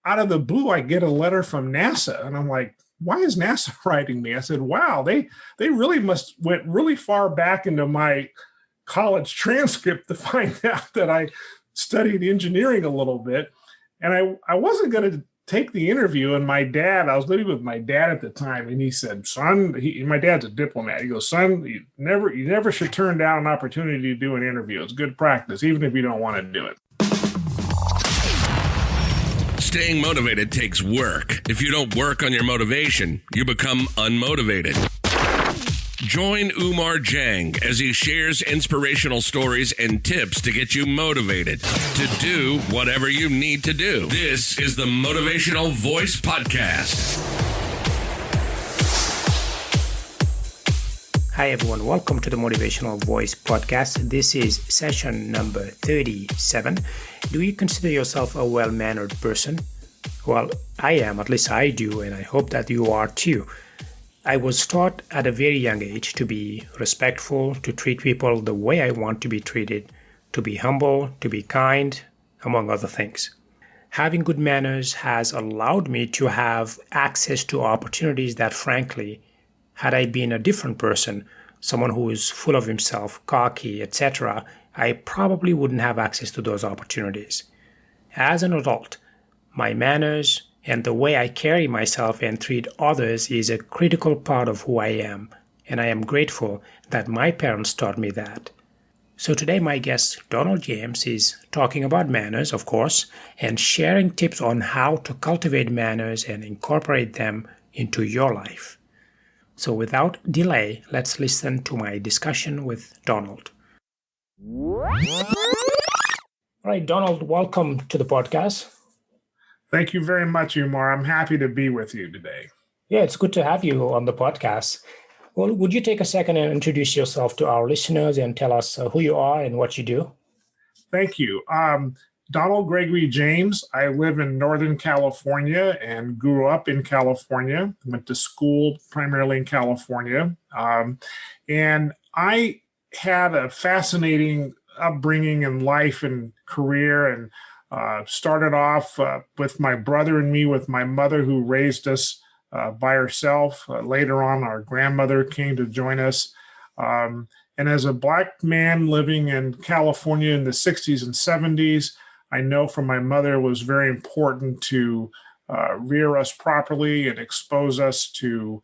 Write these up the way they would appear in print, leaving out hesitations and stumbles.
out of the blue, I get a letter from NASA, and I'm like, why is NASA writing me? I said, wow, they really must went really far back into my college transcript to find out that I studied engineering a little bit. And I wasn't going to take the interview. And I was living with my dad at the time, and he said, son, my dad's a diplomat. He goes, son, you never should turn down an opportunity to do an interview. It's good practice, even if you don't want to do it. Staying motivated takes work. If you don't work on your motivation, you become unmotivated. Join Oumar Jang as he shares inspirational stories and tips to get you motivated to do whatever you need to do. This is the Motivational Voice Podcast. Hi everyone, welcome to the Motivational Voice Podcast. This is session number 37. Do you consider yourself a well-mannered person? Well, I am, at least I do, and I hope that you are too. I was taught at a very young age to be respectful, to treat people the way I want to be treated, to be humble, to be kind, among other things. Having good manners has allowed me to have access to opportunities that, frankly, had I been a different person, someone who is full of himself, cocky, etc., I probably wouldn't have access to those opportunities. As an adult, my manners and the way I carry myself and treat others is a critical part of who I am, and I am grateful that my parents taught me that. So today my guest, Donald James, is talking about manners, of course, and sharing tips on how to cultivate manners and incorporate them into your life. So without delay, let's listen to my discussion with Donald. All right, Donald, welcome to the podcast. Thank you very much, Oumar. I'm happy to be with you today. Yeah, it's good to have you on the podcast. Well, would you take a second and introduce yourself to our listeners and tell us who you are and what you do? Thank you. Donald Gregory James. I live in Northern California and grew up in California. Went to school primarily in California. And I had a fascinating upbringing in life and career, and started off with my brother and me with my mother, who raised us by herself. Later on, our grandmother came to join us. And as a Black man living in California in the 60s and 70s, I know from my mother it was very important to rear us properly and expose us to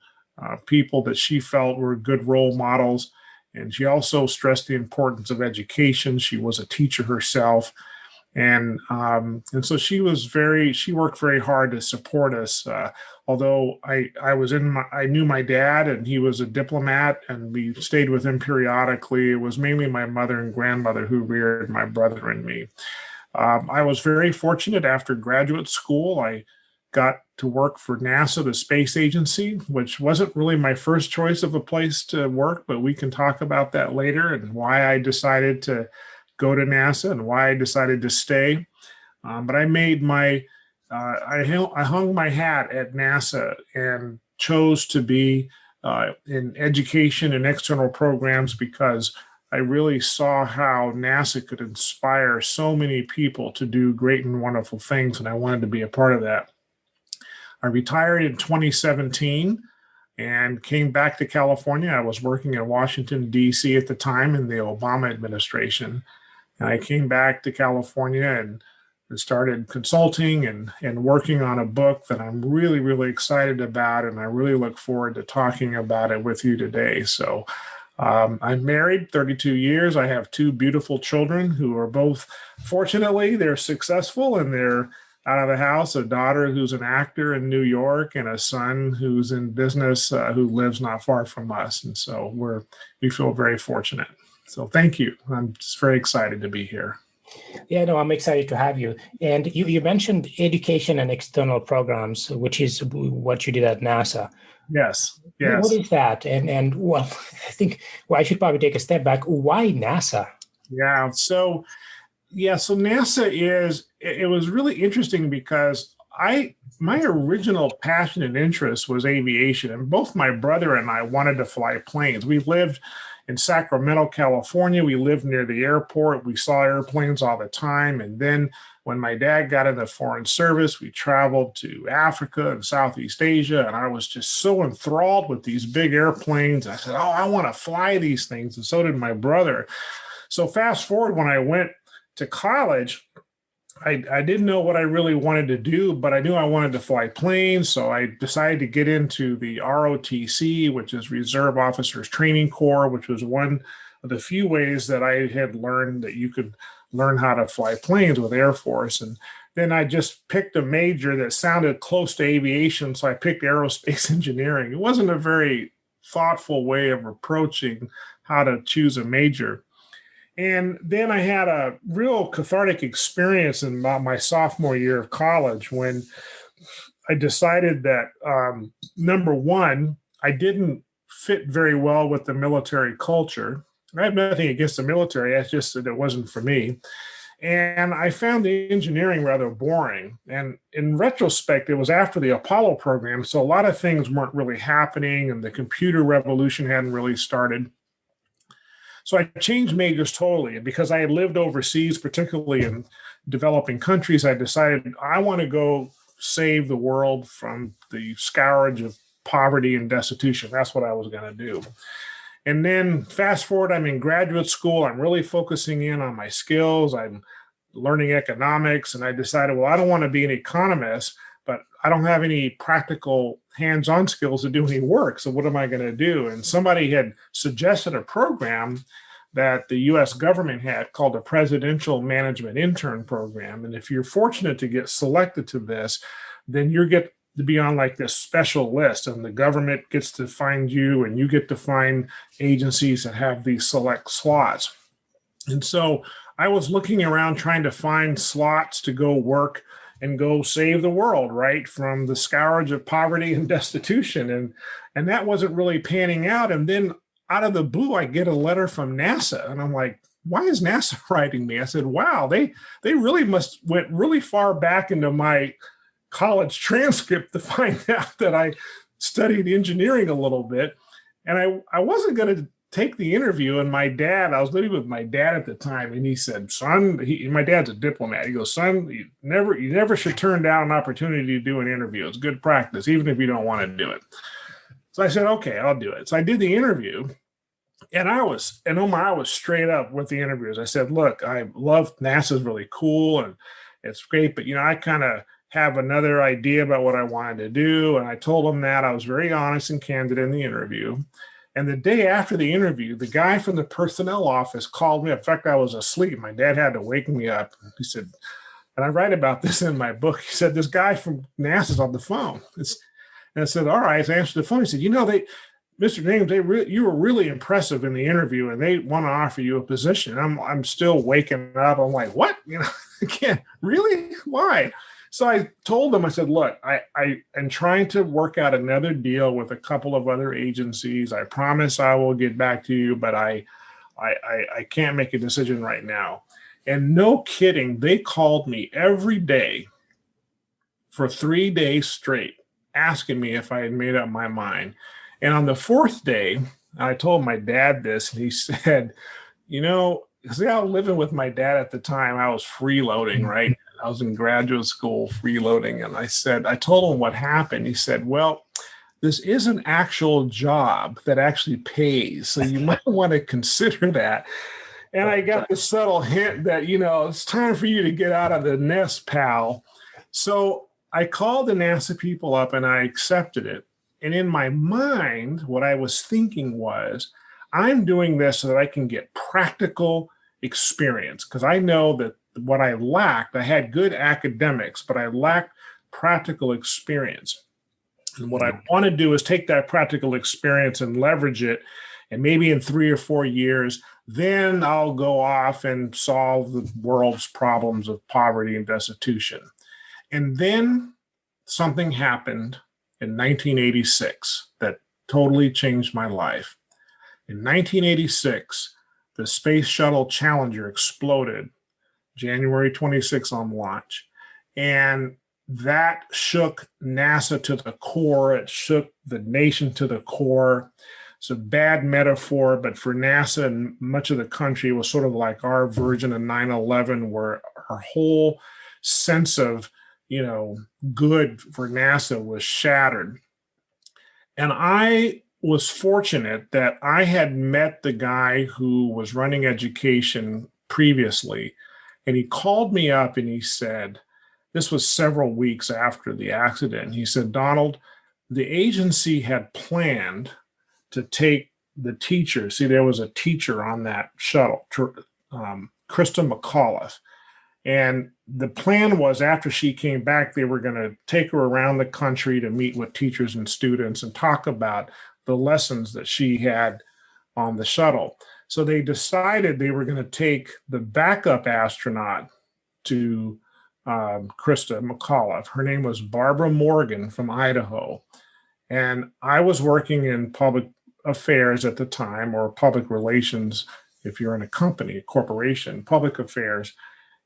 people that she felt were good role models. And she also stressed the importance of education. She was a teacher herself. And so she worked very hard to support us. Although I knew my dad, and he was a diplomat, and we stayed with him periodically. It was mainly my mother and grandmother who reared my brother and me. I was very fortunate. After graduate school, I got to work for NASA, the space agency, which wasn't really my first choice of a place to work, but we can talk about that later and why I decided to go to NASA and why I decided to stay. But I made I hung my hat at NASA and chose to be in education and external programs because I really saw how NASA could inspire so many people to do great and wonderful things, and I wanted to be a part of that. I retired in 2017 and came back to California. I was working in Washington, D.C. at the time in the Obama administration. And I came back to California and started consulting and working on a book that I'm really, really excited about. And I really look forward to talking about it with you today. So I'm married 32 years. I have two beautiful children who are both, fortunately, they're successful and they're out of the house, a daughter who's an actor in New York and a son who's in business who lives not far from us. And so we feel very fortunate. So thank you. I'm just very excited to be here. Yeah, no, I'm excited to have you. And you mentioned education and external programs, which is what you did at NASA. Yes. What is that? And well, I think I should probably take a step back. Why NASA? Yeah. So NASA it was really interesting because my original passion and interest was aviation, and both my brother and I wanted to fly planes. We lived in Sacramento, California. We lived near the airport. We saw airplanes all the time. And then when my dad got in the Foreign Service, we traveled to Africa and Southeast Asia. And I was just so enthralled with these big airplanes. I said, oh, I want to fly these things. And so did my brother. So fast forward, when I went to college, I didn't know what I really wanted to do, but I knew I wanted to fly planes. So I decided to get into the ROTC, which is Reserve Officers Training Corps, which was one of the few ways that I had learned that you could learn how to fly planes with Air Force. And then I just picked a major that sounded close to aviation. So I picked aerospace engineering. It wasn't a very thoughtful way of approaching how to choose a major. And then I had a real cathartic experience in my sophomore year of college when I decided that, number one, I didn't fit very well with the military culture. I have nothing against the military. It's just that it wasn't for me. And I found the engineering rather boring. And in retrospect, it was after the Apollo program, so a lot of things weren't really happening, and the computer revolution hadn't really started. So I changed majors totally. And because I had lived overseas, particularly in developing countries, I decided I want to go save the world from the scourge of poverty and destitution. That's what I was going to do. And then fast forward, I'm in graduate school. I'm really focusing in on my skills. I'm learning economics. And I decided, well, I don't want to be an economist, but I don't have any practical hands-on skills to do any work. So what am I going to do? And somebody had suggested a program that the U.S. government had called the Presidential Management Intern Program. And if you're fortunate to get selected to this, then you get to be on like this special list, and the government gets to find you, and you get to find agencies that have these select slots. And so I was looking around trying to find slots to go work and go save the world, right, from the scourge of poverty and destitution. And that wasn't really panning out. And then out of the blue, I get a letter from NASA. And I'm like, why is NASA writing me? I said, wow, they really must went really far back into my college transcript to find out that I studied engineering a little bit. And I wasn't going to take the interview. And my dad, I was living with my dad at the time, and he said, son, my dad's a diplomat. He goes, son, you never should turn down an opportunity to do an interview. It's good practice, even if you don't want to do it. So I said, okay, I'll do it. So I did the interview, and Oumar, I was straight up with the interviews. I said, look, I love NASA's really cool and it's great, but I kind of have another idea about what I wanted to do. And I told him that. I was very honest and candid in the interview. And the day after the interview, the guy from the personnel office called me. In fact, I was asleep. My dad had to wake me up. He said, and I write about this in my book, he said, this guy from NASA's on the phone. And I said, all right. So I answered the phone. He said, Mr. James, you were really impressive in the interview, and they want to offer you a position. I'm still waking up. I'm like, what? I can't, really? Why? So I told them, I said, look, I am trying to work out another deal with a couple of other agencies. I promise I will get back to you, but I can't make a decision right now. And no kidding, they called me every day for 3 days straight, asking me if I had made up my mind. And on the fourth day, I told my dad this, and he said, because I was living with my dad at the time, I was freeloading, right? I was in graduate school freeloading. And I told him what happened. He said, well, this is an actual job that actually pays. So you might want to consider that. And I got the subtle hint that, it's time for you to get out of the nest, pal. So I called the NASA people up and I accepted it. And in my mind, what I was thinking was, I'm doing this so that I can get practical experience, because I know that what I lacked, I had good academics, but I lacked practical experience. And what I want to do is take that practical experience and leverage it. And maybe in 3 or 4 years, then I'll go off and solve the world's problems of poverty and destitution. And then something happened in 1986 that totally changed my life. In 1986, the Space Shuttle Challenger exploded January 26 on launch. And that shook NASA to the core. It shook the nation to the core. it's a bad metaphor, but for NASA and much of the country, it was sort of like our version of 9/11, where our whole sense of, good for NASA was shattered. And I was fortunate that I had met the guy who was running education previously, and he called me up and he said, this was several weeks after the accident. He said, Donald, the agency had planned to take the teacher. See, there was a teacher on that shuttle, Christa McAuliffe. And the plan was after she came back, they were going to take her around the country to meet with teachers and students and talk about the lessons that she had on the shuttle. So they decided they were going to take the backup astronaut to Christa McAuliffe. Her name was Barbara Morgan from Idaho. And I was working in public affairs at the time, or public relations, if you're in a company, a corporation, public affairs.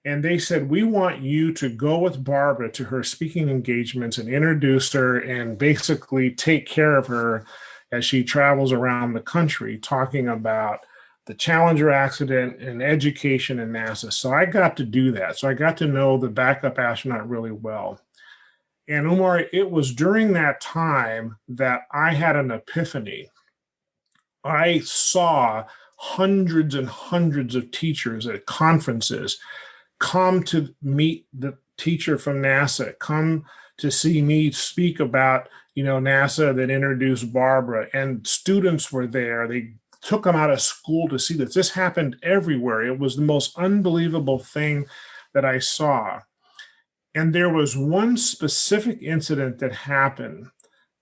And they said, we want you to go with Barbara to her speaking engagements and introduce her and basically take care of her as she travels around the country talking about the Challenger accident and education in NASA. So I got to do that. So I got to know the backup astronaut really well. And Oumar, it was during that time that I had an epiphany. I saw hundreds and hundreds of teachers at conferences come to meet the teacher from NASA, come to see me speak about, NASA that introduced Barbara, and students were there. They took them out of school to see this. This happened everywhere. It was the most unbelievable thing that I saw. And there was one specific incident that happened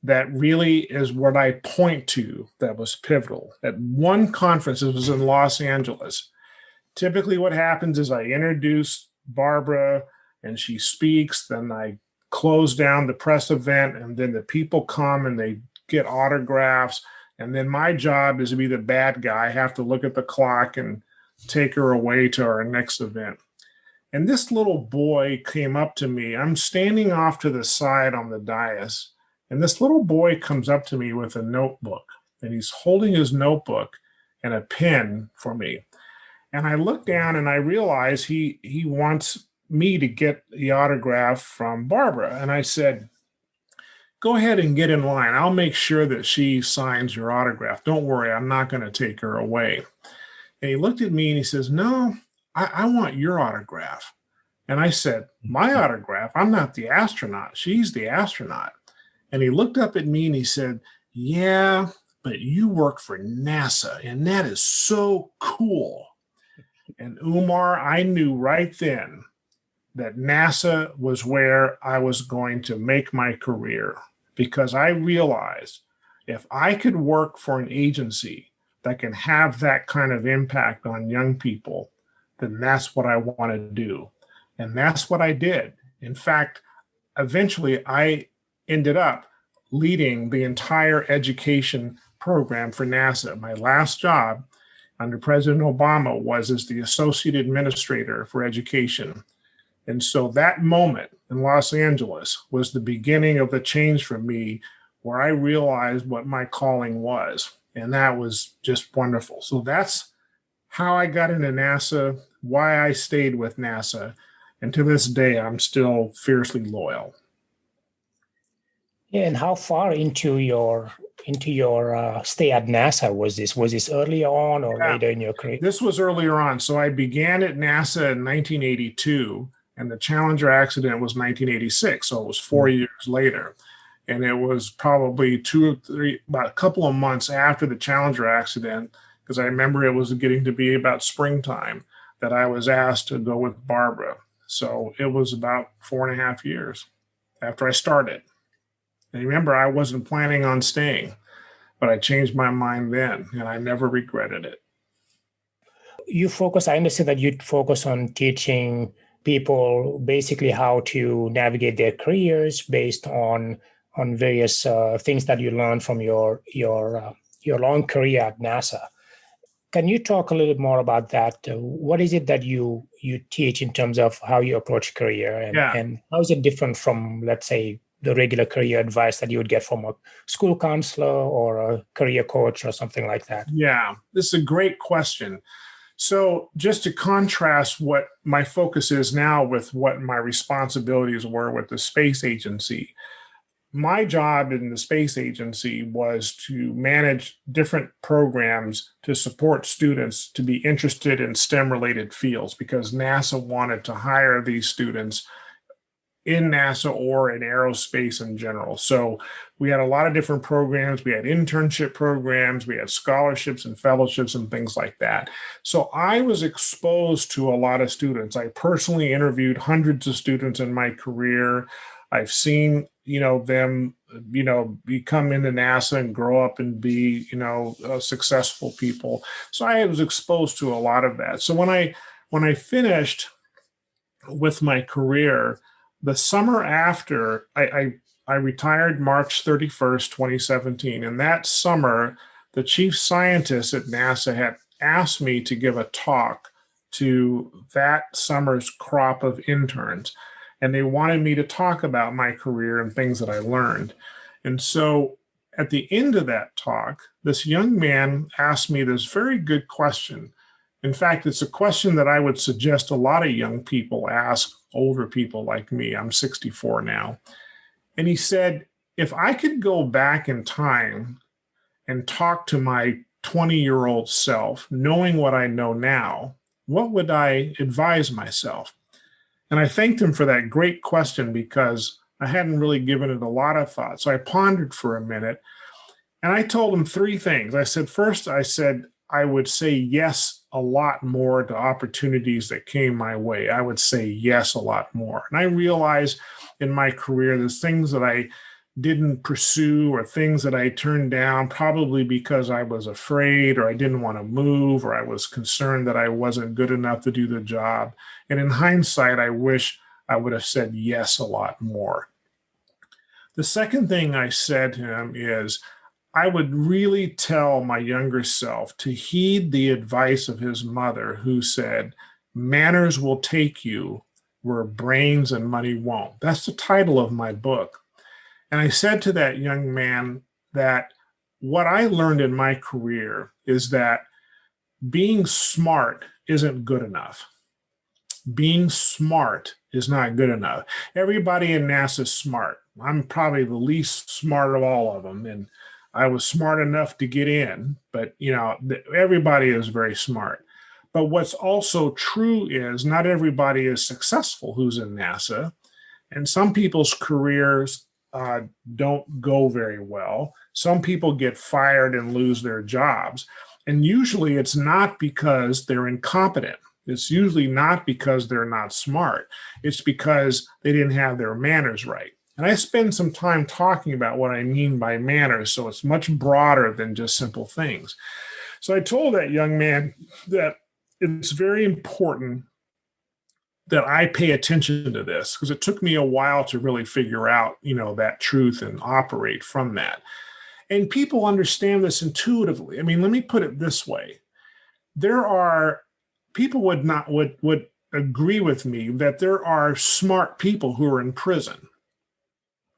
that really is what I point to that was pivotal. At one conference, it was in Los Angeles. Typically what happens is I introduce Barbara and she speaks, then I close down the press event, and then the people come and they get autographs. And then my job is to be the bad guy. I have to look at the clock and take her away to our next event. And this little boy came up to me. I'm standing off to the side on the dais, and this little boy comes up to me with a notebook, and he's holding his notebook and a pen for me. And I look down and I realize he wants me to get the autograph from Barbara. And I said, go ahead and get in line. I'll make sure that she signs your autograph. Don't worry, I'm not going to take her away. And he looked at me and he says, no, I want your autograph. And I said, my autograph? I'm not the astronaut. She's the astronaut. And he looked up at me and he said, yeah, but you work for NASA, and that is so cool. And Oumar, I knew right then that NASA was where I was going to make my career, because I realized if I could work for an agency that can have that kind of impact on young people, then that's what I want to do. And that's what I did. In fact, eventually I ended up leading the entire education program for NASA. My last job under President Obama was as the Associate Administrator for Education. And so that moment in Los Angeles was the beginning of the change for me, where I realized what my calling was. And that was just wonderful. So that's how I got into NASA, why I stayed with NASA. And to this day, I'm still fiercely loyal. Yeah, and how far into your stay at NASA was this? Was this early on or later in your career? This was earlier on. So I began at NASA in 1982, and the Challenger accident was 1986. So it was 4 years later. And it was probably about a couple of months after the Challenger accident, because I remember it was getting to be about springtime, that I was asked to go with Barbara. So it was about 4.5 years after I started. And remember, I wasn't planning on staying, but I changed my mind then, and I never regretted it. I understand that you focus on teaching people basically how to navigate their careers based on various things that you learned from your long career at NASA. Can you talk a little bit more about that? What is it that you teach in terms of how you approach career, and how is it different from, let's say, the regular career advice that you would get from a school counselor or a career coach or something like that? Yeah, this is a great question. So just to contrast what my focus is now with what my responsibilities were with the space agency, my job in the space agency was to manage different programs to support students to be interested in STEM related fields, because NASA wanted to hire these students in NASA or in aerospace in general. So we had a lot of different programs. We had internship programs, we had scholarships and fellowships and things like that. So I was exposed to a lot of students. I personally interviewed hundreds of students in my career. I've seen, them, become into NASA and grow up and be, successful people. So I was exposed to a lot of that. So when I finished with my career, the summer after, I retired March 31st, 2017. And that summer, the chief scientist at NASA had asked me to give a talk to that summer's crop of interns. And they wanted me to talk about my career and things that I learned. And so at the end of that talk, this young man asked me this very good question. In fact, it's a question that I would suggest a lot of young people ask older people like me. I'm 64 now. And he said, if I could go back in time and talk to my 20-year-old self, knowing what I know now, what would I advise myself? And I thanked him for that great question because I hadn't really given it a lot of thought. So I pondered for a minute and I told him three things. I said, first, I would say yes a lot more to opportunities that came my way. I would say yes a lot more. And I realized in my career, there's things that I didn't pursue or things that I turned down, probably because I was afraid or I didn't want to move or I was concerned that I wasn't good enough to do the job. And in hindsight, I wish I would have said yes a lot more. The second thing I said to him is, I would really tell my younger self to heed the advice of his mother, who said, manners will take you where brains and money won't. That's the title of my book. And I said to that young man that what I learned in my career is that being smart isn't good enough. Being smart is not good enough. Everybody in NASA is smart. I'm probably the least smart of all of them. And I was smart enough to get in, but everybody is very smart. But what's also true is not everybody is successful who's in NASA. And some people's careers don't go very well. Some people get fired and lose their jobs. And usually it's not because they're incompetent. It's usually not because they're not smart. It's because they didn't have their manners right. And I spend some time talking about what I mean by manners, so it's much broader than just simple things. So I told that young man that it's very important that I pay attention to this, because it took me a while to really figure out, that truth and operate from that. And people understand this intuitively. I mean, let me put it this way. People would agree with me that there are smart people who are in prison,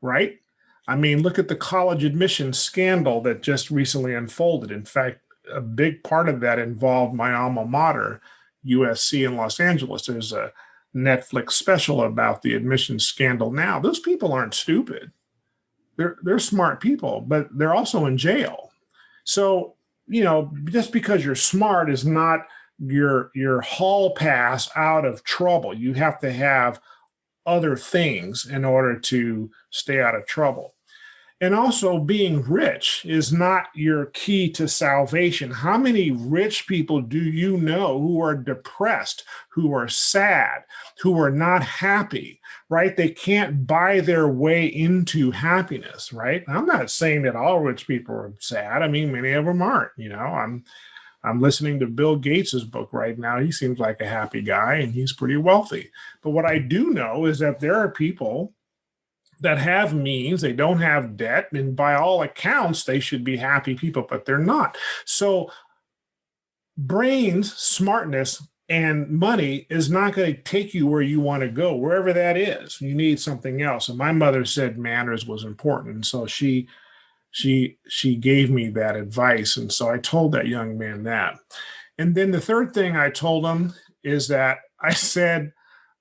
right? I mean, look at the college admission scandal that just recently unfolded. In fact, a big part of that involved my alma mater, USC in Los Angeles. There's a Netflix special about the admission scandal now. Those people aren't stupid. They're smart people, but they're also in jail. So, just because you're smart is not your hall pass out of trouble. You have to have other things in order to stay out of trouble. And also, being rich is not your key to salvation. How many rich people do you know who are depressed, who are sad, who are not happy, right? They can't buy their way into happiness, right? I'm not saying that all rich people are sad. I mean, many of them aren't. I'm listening to Bill Gates's book right now. He seems like a happy guy and he's pretty wealthy. But what I do know is that there are people that have means, they don't have debt, and by all accounts, they should be happy people, but they're not. So brains, smartness And money is not going to take you where you want to go, wherever that is. You need something else. And my mother said manners was important. And so she gave me that advice. And so I told that young man that. And then the third thing I told him is that I said,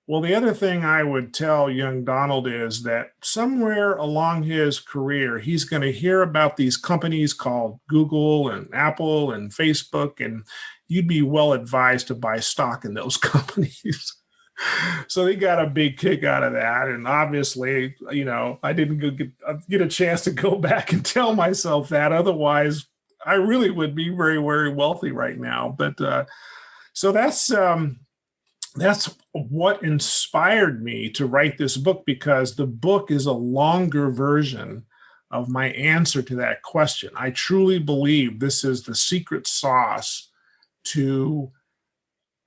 well, the other thing I would tell young Donald is that somewhere along his career, he's going to hear about these companies called Google and Apple and Facebook, and you'd be well advised to buy stock in those companies. So he got a big kick out of that. And obviously, I didn't get a chance to go back and tell myself that. Otherwise, I really would be very, very wealthy right now. But so that's what inspired me to write this book, because the book is a longer version of my answer to that question. I truly believe this is the secret sauce to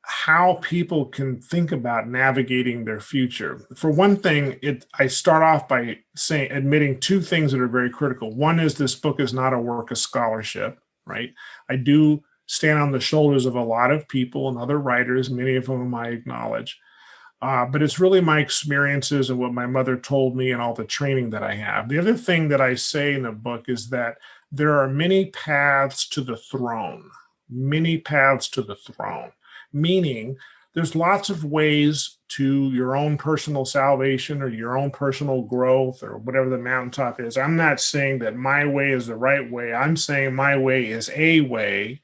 how people can think about navigating their future. For one thing, I start off by admitting two things that are very critical. One is this book is not a work of scholarship, right? I do stand on the shoulders of a lot of people and other writers, many of whom I acknowledge. But it's really my experiences and what my mother told me and all the training that I have. The other thing that I say in the book is that there are many paths to the throne, meaning there's lots of ways to your own personal salvation or your own personal growth or whatever the mountaintop is. I'm not saying that my way is the right way. I'm saying my way is a way,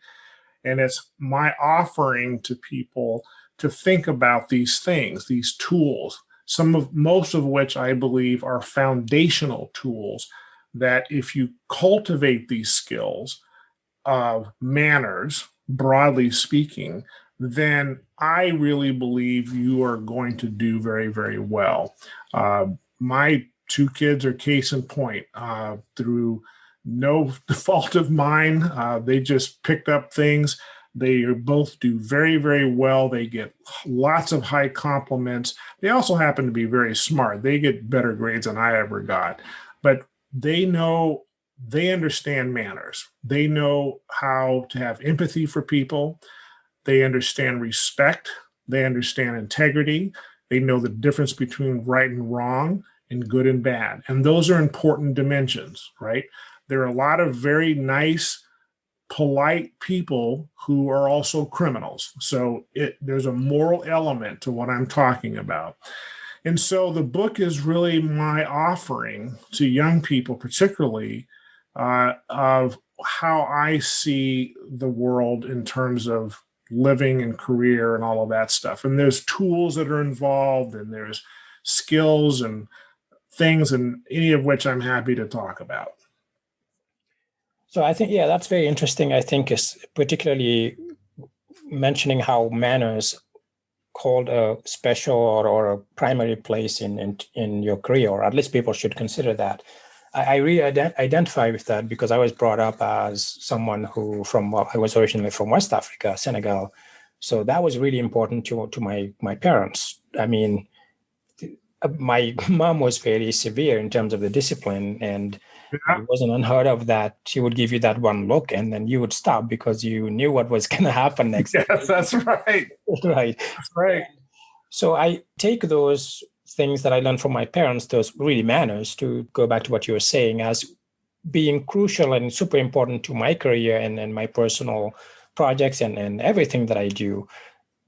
and it's my offering to people to think about these things, these tools, most of which I believe are foundational tools that if you cultivate these skills of manners, broadly speaking, then I really believe you are going to do very, very well. My two kids are case in point. Through no fault of mine, they just picked up things. They both do very, very well. They get lots of high compliments. They also happen to be very smart. They get better grades than I ever got. But they understand manners. They know how to have empathy for people. They understand respect. They understand integrity. They know the difference between right and wrong and good and bad. And those are important dimensions, right? There are a lot of very nice, polite people who are also criminals. So there's a moral element to what I'm talking about. And so the book is really my offering to young people, particularly, of how I see the world in terms of living and career and all of that stuff. And there's tools that are involved, and there's skills and things, and any of which I'm happy to talk about. So I think, that's very interesting. I think is particularly mentioning how manners hold a special or a primary place in your career, or at least people should consider that. I really identify with that because I was brought up as someone I was originally from West Africa, Senegal. So that was really important to my parents. I mean, my mom was very severe in terms of the discipline, and it wasn't unheard of that she would give you that one look and then you would stop because you knew what was going to happen next. Yes, that's right. Right. That's right. So I take those things that I learned from my parents, those really manners, to go back to what you were saying, as being crucial and super important to my career and my personal projects and everything that I do.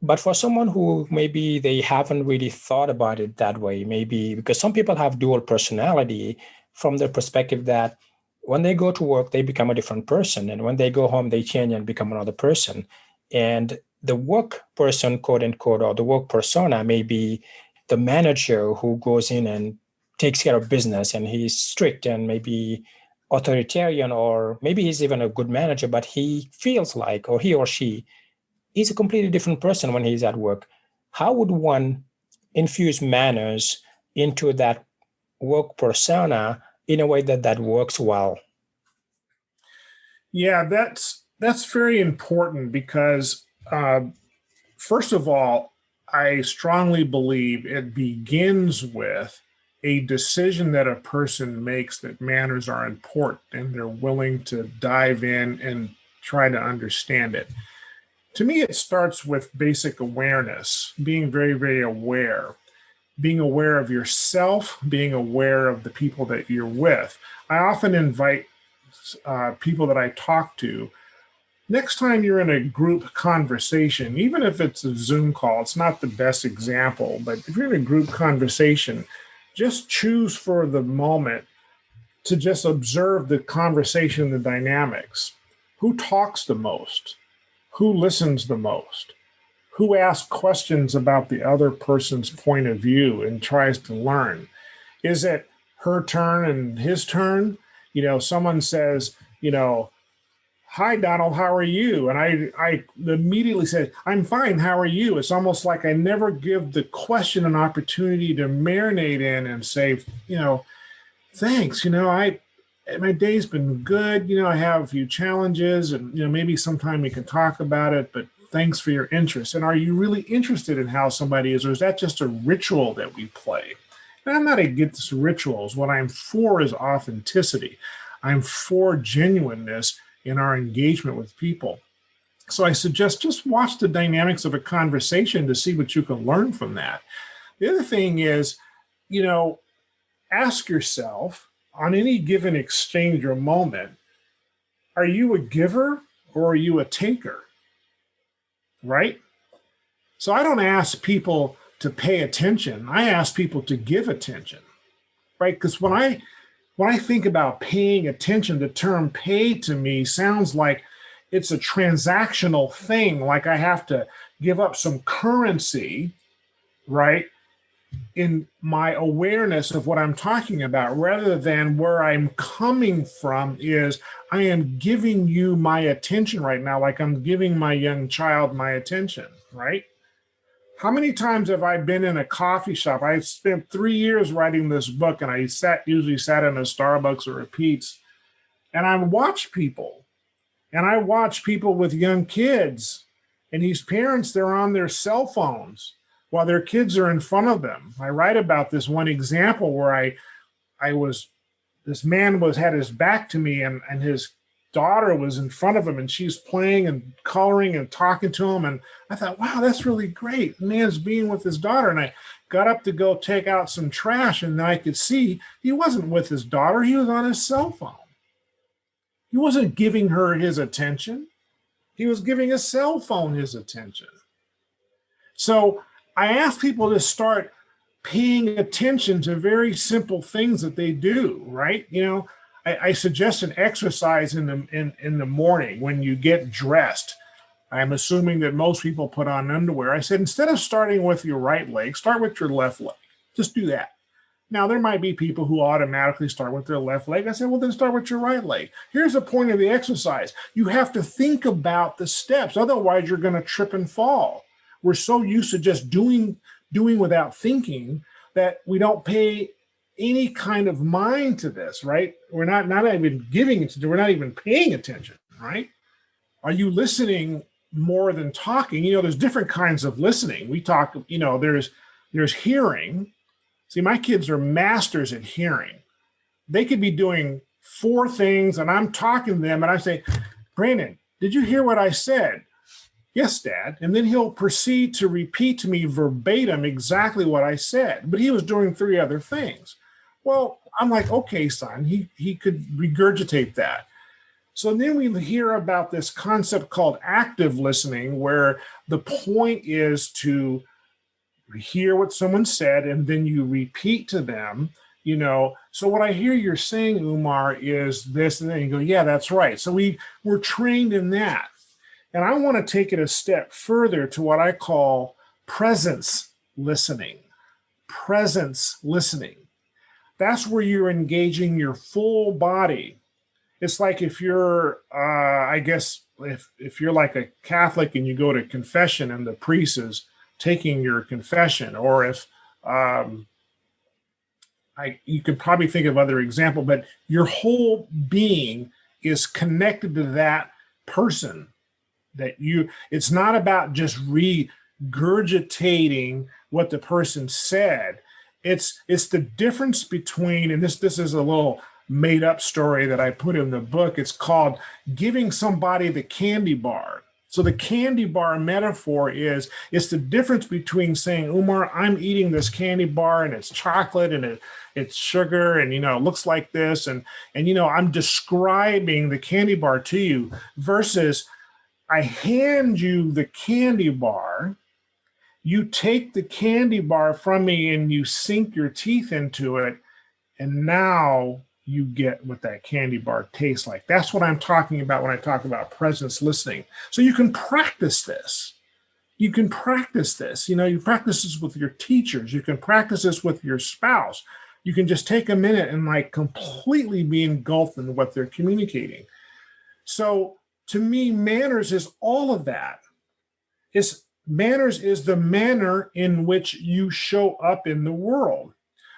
But for someone who maybe they haven't really thought about it that way, maybe because some people have dual personality from the perspective that when they go to work, they become a different person. And when they go home, they change and become another person. And the work person, quote unquote, or the work persona may be the manager who goes in and takes care of business, and he's strict and maybe authoritarian, or maybe he's even a good manager, but he feels like, or he or she is a completely different person when he's at work. How would one infuse manners into that work persona in a way that works well? Yeah, that's very important because, first of all, I strongly believe it begins with a decision that a person makes that manners are important and they're willing to dive in and try to understand it. To me, it starts with basic awareness, being very, very aware, being aware of yourself, being aware of the people that you're with. I often invite people that I talk to, next time you're in a group conversation, even if it's a Zoom call, it's not the best example, but if you're in a group conversation, just choose for the moment to just observe the conversation, the dynamics. Who talks the most? Who listens the most? Who asks questions about the other person's point of view and tries to learn? Is it her turn and his turn? Someone says, "Hi, Donald, how are you?" And I immediately said, "I'm fine, how are you?" It's almost like I never give the question an opportunity to marinate in and say, "Thanks, my day's been good. I have a few challenges and, maybe sometime we can talk about it, but thanks for your interest. And are you really interested in how somebody is, or is that just a ritual that we play?" And I'm not against rituals. What I'm for is authenticity. I'm for genuineness in our engagement with people. So I suggest just watch the dynamics of a conversation to see what you can learn from that. The other thing is, ask yourself on any given exchange or moment, are you a giver or are you a taker? Right? So I don't ask people to pay attention. I ask people to give attention, right? Because when I think about paying attention, the term pay to me sounds like it's a transactional thing, like I have to give up some currency, right, in my awareness of what I'm talking about, rather than where I'm coming from is I am giving you my attention right now, like I'm giving my young child my attention, right? How many times have I been in a coffee shop? I spent 3 years writing this book, and I usually sat in a Starbucks or a Pete's, and I watch people, with young kids, and these parents, they're on their cell phones while their kids are in front of them. I write about this one example where this man had his back to me, and his daughter was in front of him, and she's playing and coloring and talking to him. And I thought, wow, that's really great. The man's being with his daughter. And I got up to go take out some trash, and then I could see he wasn't with his daughter. He was on his cell phone. He wasn't giving her his attention. He was giving a cell phone his attention. So I ask people to start paying attention to very simple things that they do, right? I suggest an exercise in the morning when you get dressed. I'm assuming that most people put on underwear. I said, instead of starting with your right leg, start with your left leg. Just do that. Now, there might be people who automatically start with their left leg. I said, well, then start with your right leg. Here's the point of the exercise. You have to think about the steps. Otherwise, you're going to trip and fall. We're so used to just doing without thinking that we don't pay any kind of mind to this, right? We're not even giving it, we're not even paying attention, right? Are you listening more than talking? There's different kinds of listening. We talk, there's hearing. See, my kids are masters at hearing. They could be doing 4 things, and I'm talking to them, and I say, "Brandon, did you hear what I said?" "Yes, Dad." And then he'll proceed to repeat to me verbatim exactly what I said, but he was doing 3 other things. Well, I'm like, okay, son, he could regurgitate that. So then we hear about this concept called active listening, where the point is to hear what someone said and then you repeat to them, So what I hear you're saying, Oumar, is this, and then you go, yeah, that's right. So we're trained in that. And I want to take it a step further to what I call presence listening. Presence listening. That's where you're engaging your full body. It's like if you're, if you're like a Catholic and you go to confession and the priest is taking your confession, or if you could probably think of other example, but your whole being is connected to that person. It's not about just regurgitating what the person said. It's the difference between, and this is a little made up story that I put in the book. It's called giving somebody the candy bar. So the candy bar metaphor it's the difference between saying, Oumar, I'm eating this candy bar and it's chocolate and it's sugar and, it looks like this. And, I'm describing the candy bar to you versus I hand you the candy bar. You take the candy bar from me and you sink your teeth into it. And now you get what that candy bar tastes like. That's what I'm talking about when I talk about presence listening. So you can practice this. You practice this with your teachers. You can practice this with your spouse. You can just take a minute and completely be engulfed in what they're communicating. So to me, manners is all of that. Manners is the manner in which you show up in the world.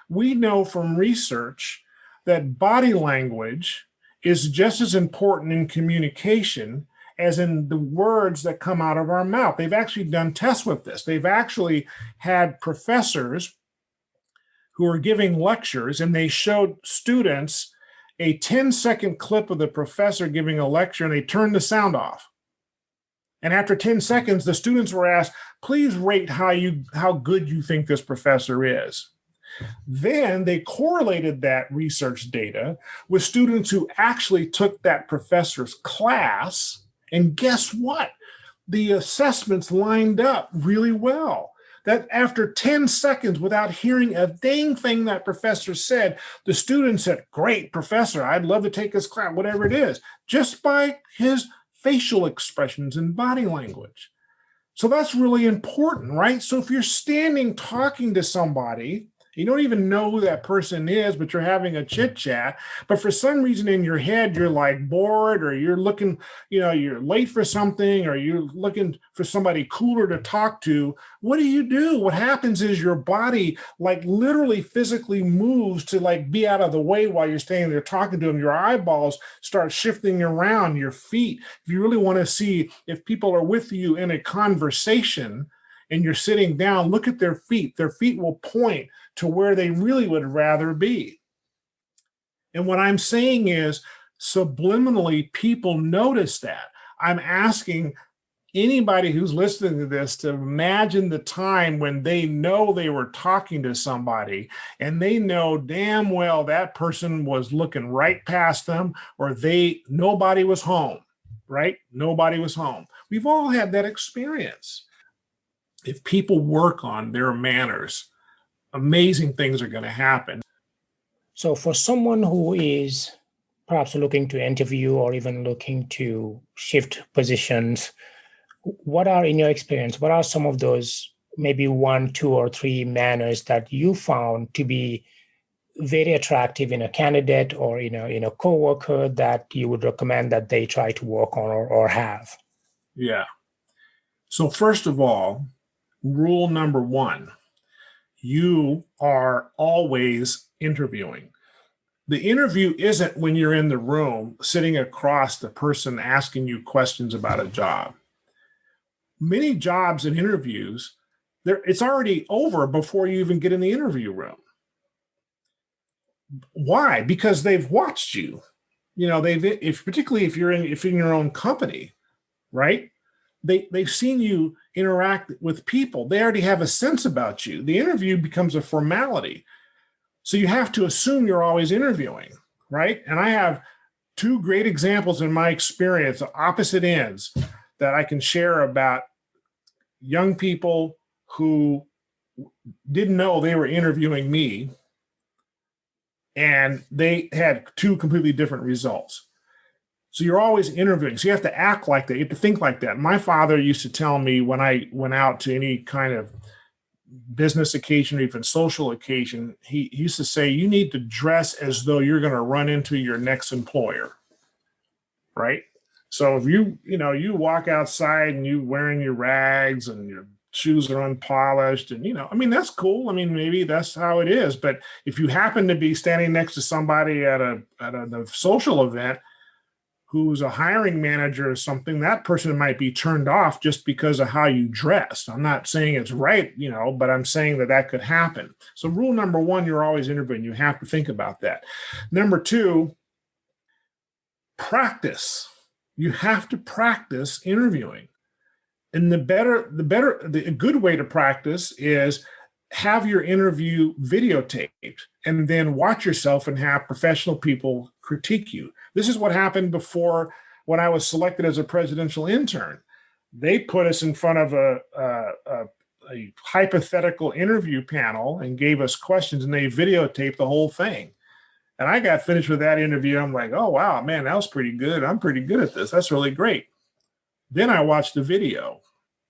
We know from research that body language is just as important in communication as in the words that come out of our mouth. They've actually done tests with this. They've actually had professors who are giving lectures, and they showed students a 10-second clip of the professor giving a lecture, and they turned the sound off. And after 10 seconds, the students were asked, please rate how good you think this professor is. Then they correlated that research data with students who actually took that professor's class. And guess what? The assessments lined up really well. That after 10 seconds, without hearing a dang thing that professor said, the student said, great, professor, I'd love to take his class, whatever it is, just by his facial expressions and body language. So that's really important, right? So if you're standing talking to somebody, you don't even know who that person is, but you're having a chit chat. But for some reason in your head, you're bored, or you're looking, you're late for something, or you're looking for somebody cooler to talk to. What do? What happens is your body literally physically moves to be out of the way while you're standing there talking to them. Your eyeballs start shifting around your feet. If you really want to see if people are with you in a conversation and you're sitting down, look at their feet. Their feet will point to where they really would rather be. And what I'm saying is, subliminally, people notice that. I'm asking anybody who's listening to this to imagine the time when they know they were talking to somebody and they know damn well that person was looking right past them, or nobody was home, right? Nobody was home. We've all had that experience. If people work on their manners, amazing things are going to happen. So for someone who is perhaps looking to interview or even looking to shift positions, in your experience, what are some of those maybe 1, 2, or 3 manners that you found to be very attractive in a candidate or in a coworker that you would recommend that they try to work on or have? Yeah. So first of all, rule number 1, you are always interviewing. The interview isn't when you're in the room sitting across the person asking you questions about a job. Many jobs and interviews, it's already over before you even get in the interview room. Why? Because they've watched you. Particularly if you're in your own company, right? They've seen you interact with people. They already have a sense about you. The interview becomes a formality. So you have to assume you're always interviewing, right? And I have 2 great examples in my experience, opposite ends, that I can share about young people who didn't know they were interviewing me, and they had 2 completely different results. So you're always interviewing. So you have to act like that. You have to think like that. My father used to tell me when I went out to any kind of business occasion or even social occasion, he used to say, you need to dress as though you're going to run into your next employer, right? So if you walk outside and you wearing your rags and your shoes are unpolished and, that's cool. Maybe that's how it is. But if you happen to be standing next to somebody at a social event who's a hiring manager or something, that person might be turned off just because of how you dressed. I'm not saying it's right, but I'm saying that could happen. So rule number 1, you're always interviewing. You have to think about that. Number 2, practice. You have to practice interviewing. And the good way to practice is have your interview videotaped and then watch yourself and have professional people critique you. This is what happened before when I was selected as a presidential intern. They put us in front of a hypothetical interview panel and gave us questions, and they videotaped the whole thing. And I got finished with that interview. I'm like, oh, wow, man, that was pretty good. I'm pretty good at this. That's really great. Then I watched the video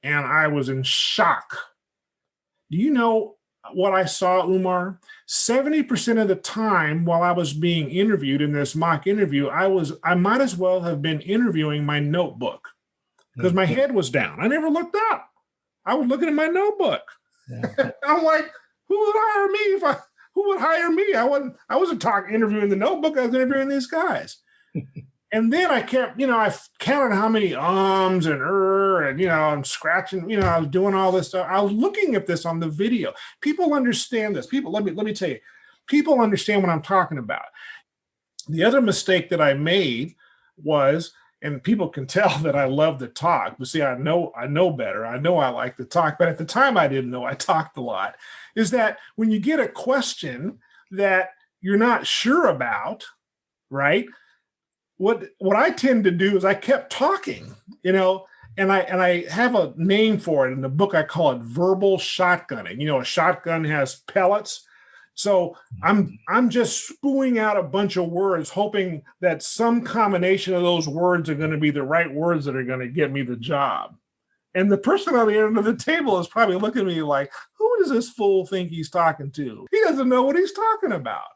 and I was in shock. Do you know what I saw, Oumar? 70% of the time while I was being interviewed in this mock interview, I might as well have been interviewing my notebook because my head was down. I never looked up. I was looking at my notebook. Yeah. I'm like, who would hire me who would hire me? I wasn't interviewing the notebook. I was interviewing these guys. And then I kept, I counted how many ums and and, I'm scratching, I was doing all this stuff. I was looking at this on the video. People understand this. Let me tell you, people understand what I'm talking about. The other mistake that I made was, and people can tell that I love to talk, but see, I know better. I know I like to talk, but at the time I didn't know I talked a lot, is that when you get a question that you're not sure about, right? What I tend to do is I kept talking, and I have a name for it in the book. I call it verbal shotgunning. A shotgun has pellets. So I'm just spewing out a bunch of words, hoping that some combination of those words are going to be the right words that are going to get me the job. And the person on the end of the table is probably looking at me like, who does this fool think he's talking to? He doesn't know what he's talking about.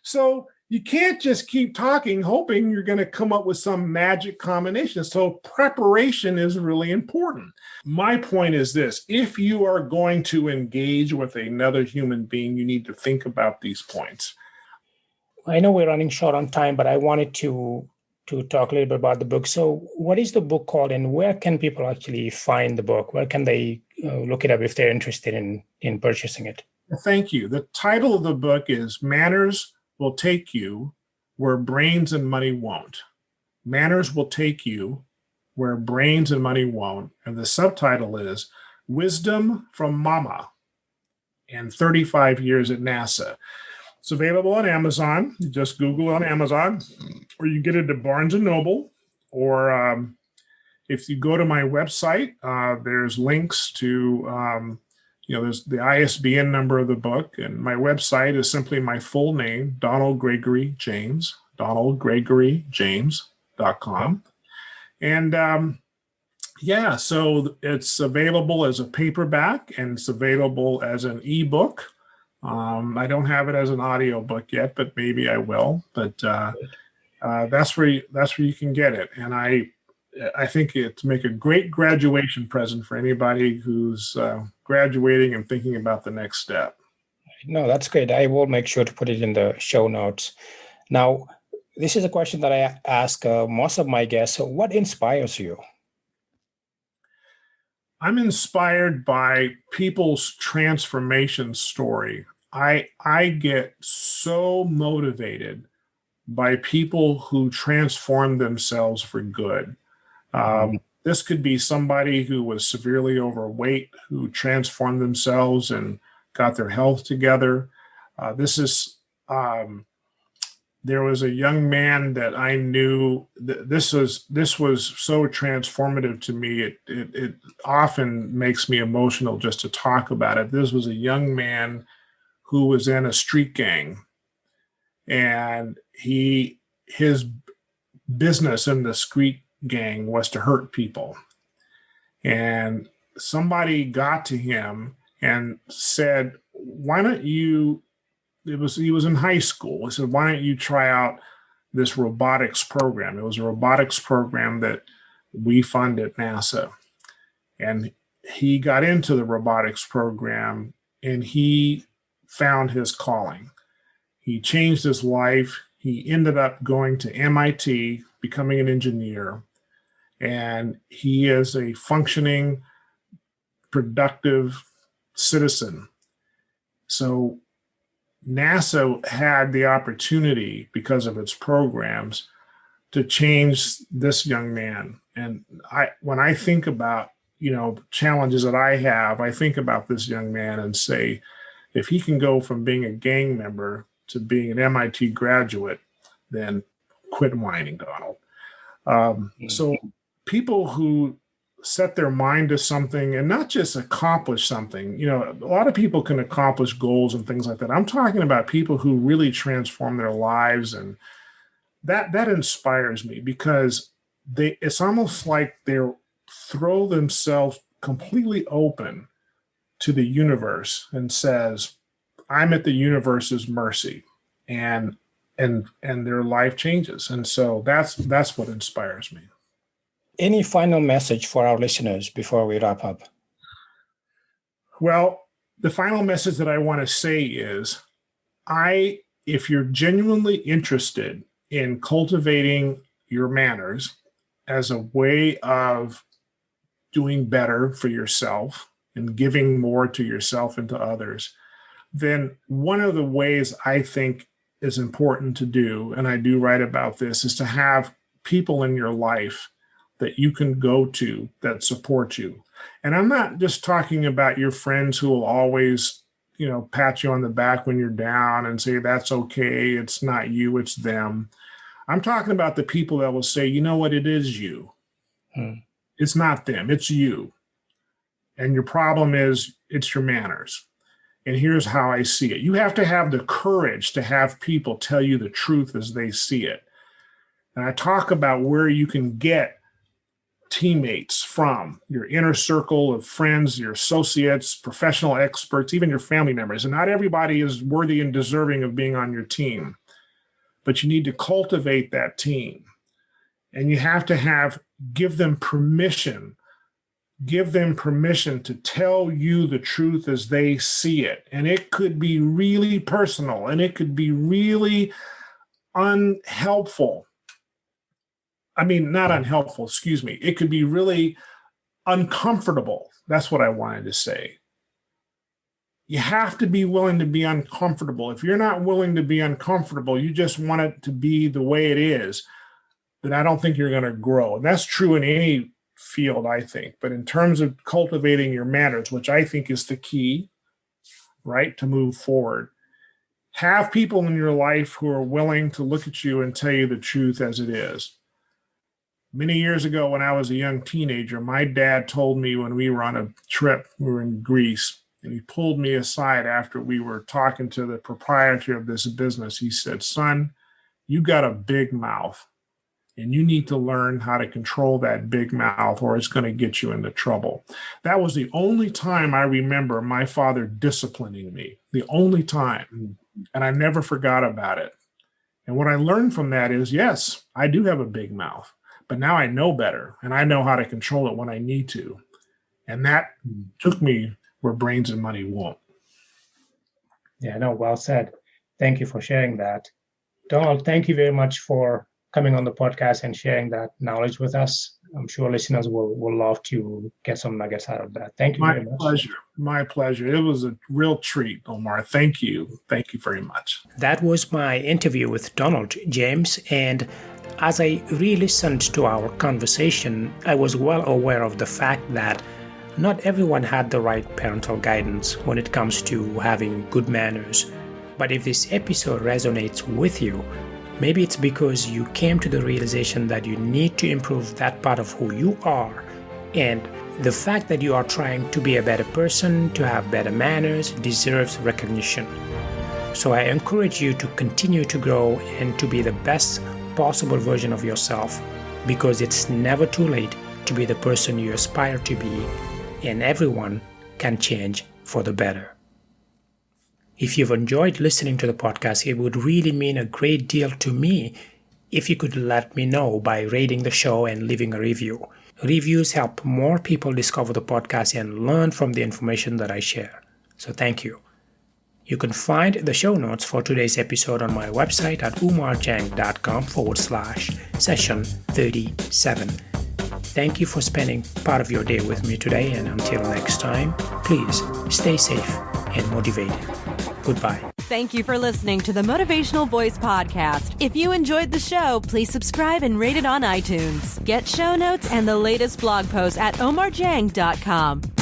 So you can't just keep talking, hoping you're going to come up with some magic combination. So preparation is really important. My point is this: if you are going to engage with another human being, you need to think about these points. I know we're running short on time, but I wanted to talk a little bit about the book. So what is the book called, and where can people actually find the book? Where can they look it up if they're interested in purchasing it? Thank you. The title of the book is Manners Will Take You Where Brains and Money Won't. Manners Will Take You Where Brains and Money Won't. And the subtitle is Wisdom from Mama and 35 Years at NASA. It's available on Amazon. You just Google on Amazon, or you get it at Barnes & Noble, or if you go to my website, there's links to there's the ISBN number of the book, and my website is simply my full name, Donald Gregory James, donaldgregoryjames.com. And so it's available as a paperback and it's available as an ebook. I don't have it as an audio book yet, but maybe I will. But that's where you can get it. And I think it's make a great graduation present for anybody who's graduating and thinking about the next step. No, that's great. I will make sure to put it in the show notes. Now, this is a question that I ask most of my guests. What inspires you? I'm inspired by people's transformation story. I get so motivated by people who transform themselves for good. This could be somebody who was severely overweight, who transformed themselves and got their health together. There was a young man that I knew. This was so transformative to me. It often makes me emotional just to talk about it. This was a young man who was in a street gang, and his business in the street gang was to hurt people. And somebody got to him and said, why don't you, he was in high school. He said, why don't you try out this robotics program? It was a robotics program that we fund at NASA. And he got into the robotics program and he found his calling. He changed his life. He ended up going to MIT, becoming an engineer. And he is a functioning, productive citizen. So NASA had the opportunity, because of its programs, to change this young man. And when I think about challenges that I have, I think about this young man and say, if he can go from being a gang member to being an MIT graduate, then quit whining, Donald. So people who set their mind to something and not just accomplish something, a lot of people can accomplish goals and things like that. I'm talking about people who really transform their lives, and that inspires me, because it's almost like they throw themselves completely open to the universe and says, I'm at the universe's mercy, and their life changes. And so that's what inspires me. Any final message for our listeners before we wrap up? Well, the final message that I want to say is, if you're genuinely interested in cultivating your manners as a way of doing better for yourself and giving more to yourself and to others, then one of the ways I think is important to do, and I do write about this, is to have people in your life that you can go to that support you. And I'm not just talking about your friends who will always, pat you on the back when you're down and say, that's okay, it's not you, it's them. I'm talking about the people that will say, you know what, it is you. It's not them, it's you. And your problem is, it's your manners. And here's how I see it. You have to have the courage to have people tell you the truth as they see it. And I talk about where you can get teammates from, your inner circle of friends, your associates, professional experts, even your family members. And not everybody is worthy and deserving of being on your team, but you need to cultivate that team. And you have to give them permission to tell you the truth as they see it. And it could be really personal, and it could be really unhelpful. Not unhelpful, excuse me. It could be really uncomfortable. That's what I wanted to say. You have to be willing to be uncomfortable. If you're not willing to be uncomfortable, you just want it to be the way it is, then I don't think you're going to grow. And that's true in any field, I think. But in terms of cultivating your manners, which I think is the key, right, to move forward, have people in your life who are willing to look at you and tell you the truth as it is. Many years ago, when I was a young teenager, my dad told me when we were on a trip, we were in Greece, and he pulled me aside after we were talking to the proprietor of this business. He said, son, you got a big mouth, and you need to learn how to control that big mouth, or it's going to get you into trouble. That was the only time I remember my father disciplining me, the only time. And I never forgot about it. And what I learned from that is, yes, I do have a big mouth, but now I know better, and I know how to control it when I need to. And that took me where brains and money won't. Yeah, no, well said. Thank you for sharing that. Donald, thank you very much for coming on the podcast and sharing that knowledge with us. I'm sure listeners will love to get some nuggets out of that. Thank you very much. My pleasure. It was a real treat, Oumar. Thank you. Thank you very much. That was my interview with Donald James. And as I re-listened to our conversation, I was well aware of the fact that not everyone had the right parental guidance when it comes to having good manners. But if this episode resonates with you, maybe it's because you came to the realization that you need to improve that part of who you are. And the fact that you are trying to be a better person, to have better manners, deserves recognition. So I encourage you to continue to grow and to be the best possible version of yourself, because it's never too late to be the person you aspire to be, and everyone can change for the better. If you've enjoyed listening to the podcast, it would really mean a great deal to me if you could let me know by rating the show and leaving a review. Reviews help more people discover the podcast and learn from the information that I share. So thank you. You can find the show notes for today's episode on my website at oumarjang.com/session 37. Thank you for spending part of your day with me today, and until next time, please stay safe and motivated. Goodbye. Thank you for listening to the Motivational Voice Podcast. If you enjoyed the show, please subscribe and rate it on iTunes. Get show notes and the latest blog posts at oumarjang.com.